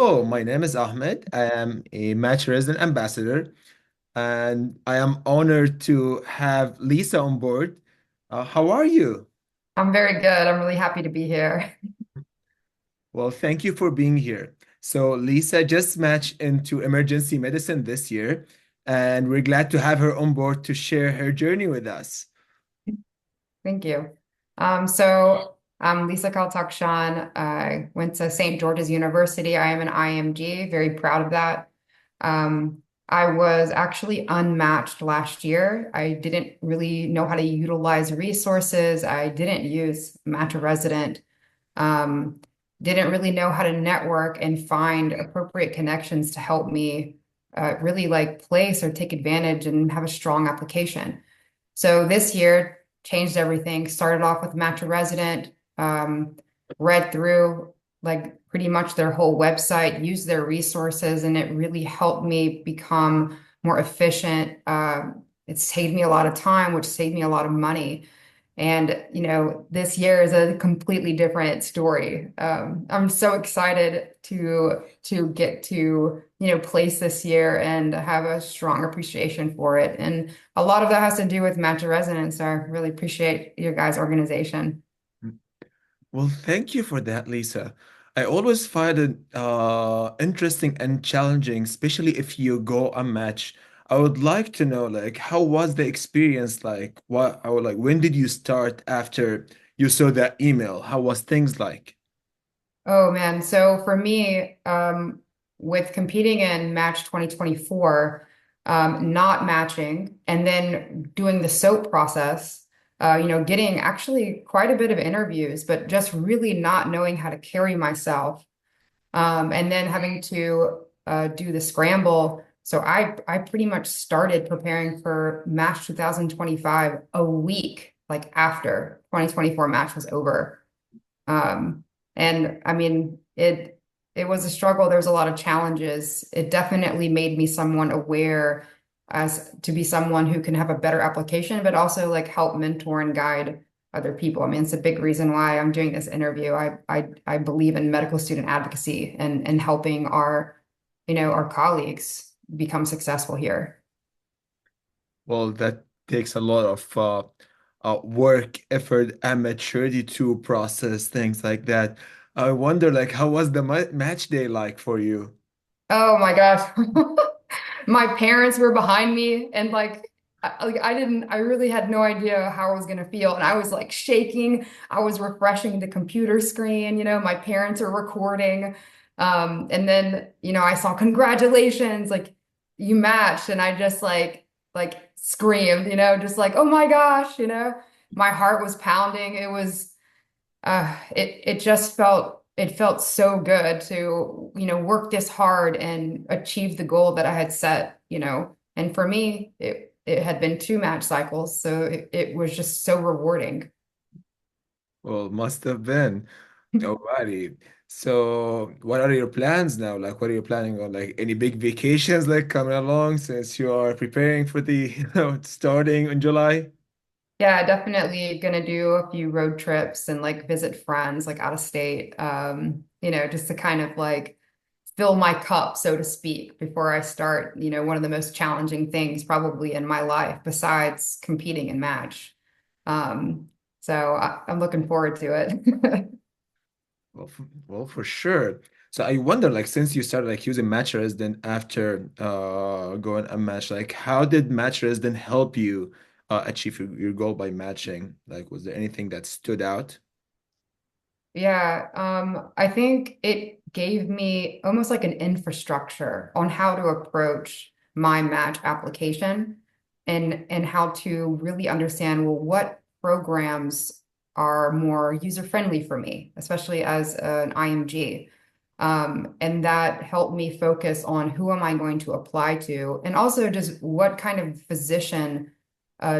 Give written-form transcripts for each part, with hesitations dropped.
Hello, my name is Ahmed. I am a Match Resident Ambassador, and I am honored to have Lisa on board. How are you? I'm very good. I'm really happy to be here. Well, thank you for being here. So, Lisa just matched into emergency medicine this year, and we're glad to have her on board to share her journey with us. Thank you. So I'm Lisa Kaltakdjian. I went to St. George's University. I am an IMG, very proud of that. I was actually unmatched last year. I didn't really know how to utilize resources. I didn't use Match a Resident. Um, didn't really know how to network and find appropriate connections to help me really like place or take advantage and have a strong application. So this year changed everything. Started off with Match a Resident, read through like pretty much their whole website, used their resources, and it really helped me become more efficient. It saved me a lot of time, which saved me a lot of money. And, this year is a completely different story. I'm so excited to get to, place this year and have a strong appreciation for it. And a lot of that has to do with Match of Resonance. So I really appreciate your guys' organization. Well, thank you for that, Lisa. I always find it interesting and challenging, especially if you go unmatched. I would like to know, like, how was the experience like? When did you start after you saw that email? How was things like? Oh man. So for me, with competing in Match 2024, not matching and then doing the soap process, getting actually quite a bit of interviews, but just really not knowing how to carry myself. And then having to do the scramble. So I pretty much started preparing for Match 2025 a week like after 2024 Match was over. Um, and I mean, it was a struggle. There was a lot of challenges. It definitely made me someone aware as to be someone who can have a better application, but also like help mentor and guide other people. I mean, it's a big reason why I'm doing this interview. I believe in medical student advocacy and helping our colleagues become successful here. Well, that takes a lot of work, effort, and maturity to process things like that. I wonder, like, how was the match day like for you? Oh my gosh. My parents were behind me and I really had no idea how I was gonna feel. And I was like shaking. I was refreshing the computer screen, my parents are recording. And then, I saw congratulations, like you matched. And I just like screamed, just like, oh my gosh, my heart was pounding. It just felt so good to work this hard and achieve the goal that I had set. And for me it had been 2 match cycles, so it was just so rewarding. Well, must have been. Alrighty. So, what are your plans now? Like, what are you planning on? Like, any big vacations like coming along since you are preparing for the, starting in July? Yeah, definitely gonna do a few road trips and like visit friends like out of state, just to kind of like fill my cup, so to speak, before I start, one of the most challenging things probably in my life besides competing in match. Um, I'm looking forward to it. Well, for sure. So I wonder, like, since you started like using Match Resident after going unmatched, like, how did Match Resident help you achieve your goal by matching? Like, was there anything that stood out? Yeah, I think it gave me almost like an infrastructure on how to approach my match application and how to really understand, well, what programs are more user-friendly for me, especially as an IMG. And that helped me focus on who am I going to apply to, and also just what kind of physician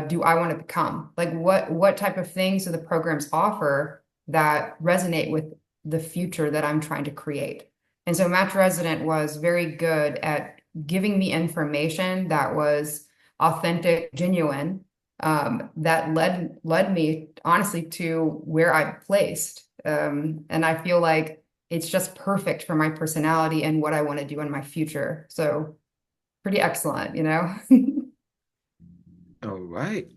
do I want to become? Like what type of things do the programs offer that resonate with the future that I'm trying to create. And so Match Resident was very good at giving me information that was authentic, genuine, that led me honestly to where I placed. And I feel like it's just perfect for my personality and what I want to do in my future. So pretty excellent, you know? All right.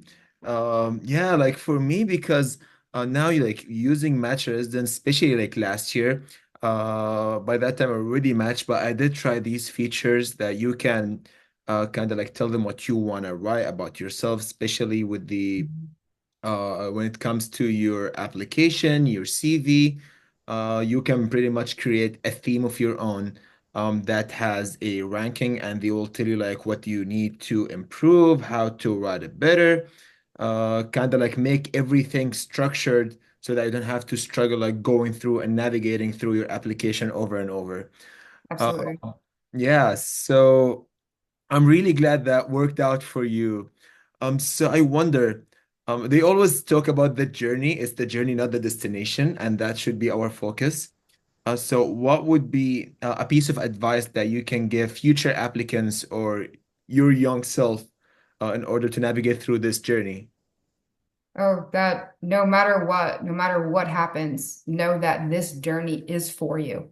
Yeah, like for me, because now you like using match residence, especially like last year. By that time I already matched, but I did try these features that you can kind of like tell them what you want to write about yourself, especially with the when it comes to your application, your CV, you can pretty much create a theme of your own that has a ranking, and they will tell you like what you need to improve, how to write it better, kind of like make everything structured so that you don't have to struggle like going through and navigating through your application over and over. Uh, Absolutely. yeah, so. I'm really glad that worked out for you. So I wonder, they always talk about the journey. It's the journey, not the destination, and that should be our focus. So what would be a piece of advice that you can give future applicants or your young self in order to navigate through this journey? Oh, that no matter what happens, know that this journey is for you,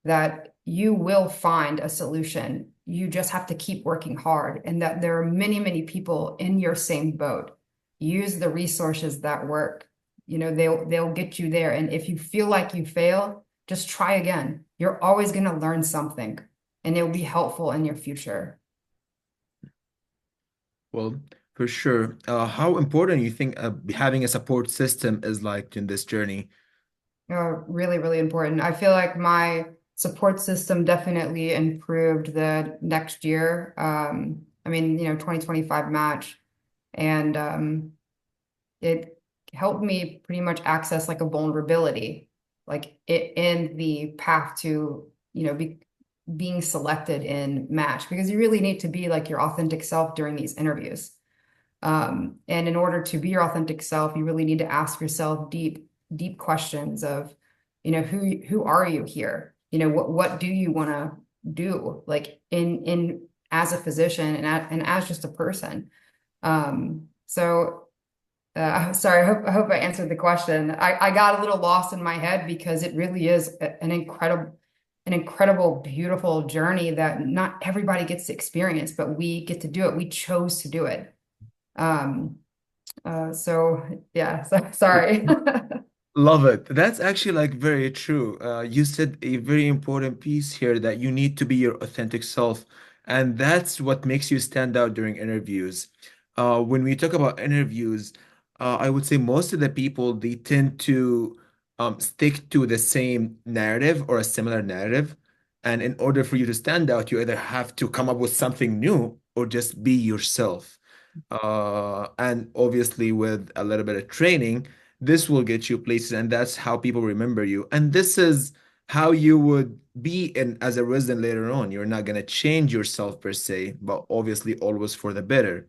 that you will find a solution. You just have to keep working hard, and that there are many, many people in your same boat. Use the resources that work. You know, they'll get you there. And if you feel like you fail, just try again. You're always going to learn something, and it'll be helpful in your future. Well, for sure. How important you think having a support system is like in this journey? Really, really important. I feel like my support system definitely improved the next year. I mean, 2025 match, and it helped me pretty much access like a vulnerability, like it in the path to, being selected in match, because you really need to be like your authentic self during these interviews. And in order to be your authentic self, you really need to ask yourself deep, deep questions of, who are you here? What do you want to do? Like in as a physician and as just a person. So sorry, I hope I answered the question. I got a little lost in my head because it really is an incredible, beautiful journey that not everybody gets to experience, but we get to do it. We chose to do it. Um, so yeah, so, sorry. Love it. That's actually like very true. You said a very important piece here that you need to be your authentic self, and that's what makes you stand out during interviews. When we talk about interviews, I would say most of the people they tend to stick to the same narrative or a similar narrative, and in order for you to stand out, you either have to come up with something new or just be yourself. And obviously, with a little bit of training this will get you places, and that's how people remember you. And this is how you would be in as a resident later on. You're not going to change yourself per se, but obviously always for the better.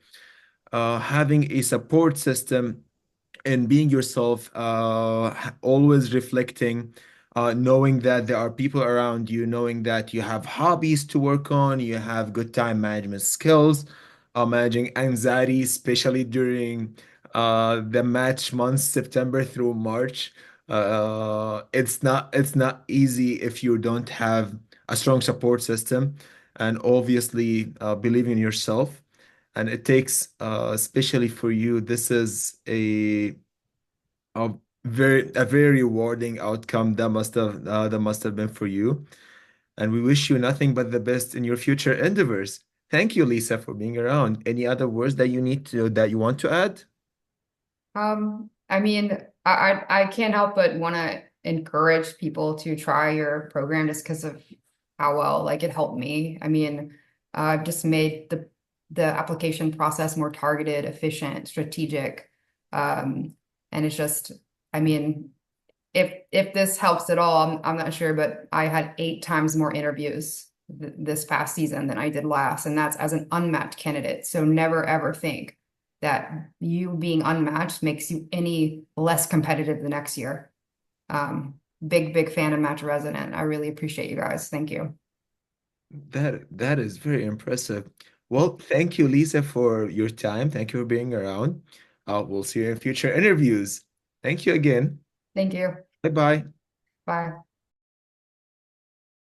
Having a support system and being yourself, always reflecting, knowing that there are people around you, knowing that you have hobbies to work on, you have good time management skills, managing anxiety, especially during the match months, September through March. It's not easy if you don't have a strong support system, and obviously believing in yourself. And it takes, especially for you, this is a very rewarding outcome that must have been for you. And we wish you nothing but the best in your future endeavors. Thank you, Lisa, for being around. Any other words that you want to add? I mean, I can't help but want to encourage people to try your program just because of how well like it helped me. I mean, I've just made the application process more targeted, efficient, strategic. Um, and it's just, I mean, if this helps at all, I'm not sure, but I had 8 times more interviews this past season than I did last, and that's as an unmatched candidate. So never ever think that you being unmatched makes you any less competitive the next year. Big fan of Match Resident. I really appreciate you guys. Thank you. That is very impressive. Well, thank you, Lisa, for your time. Thank you for being around. We'll see you in future interviews. Thank you again. Thank you. Bye bye. Bye.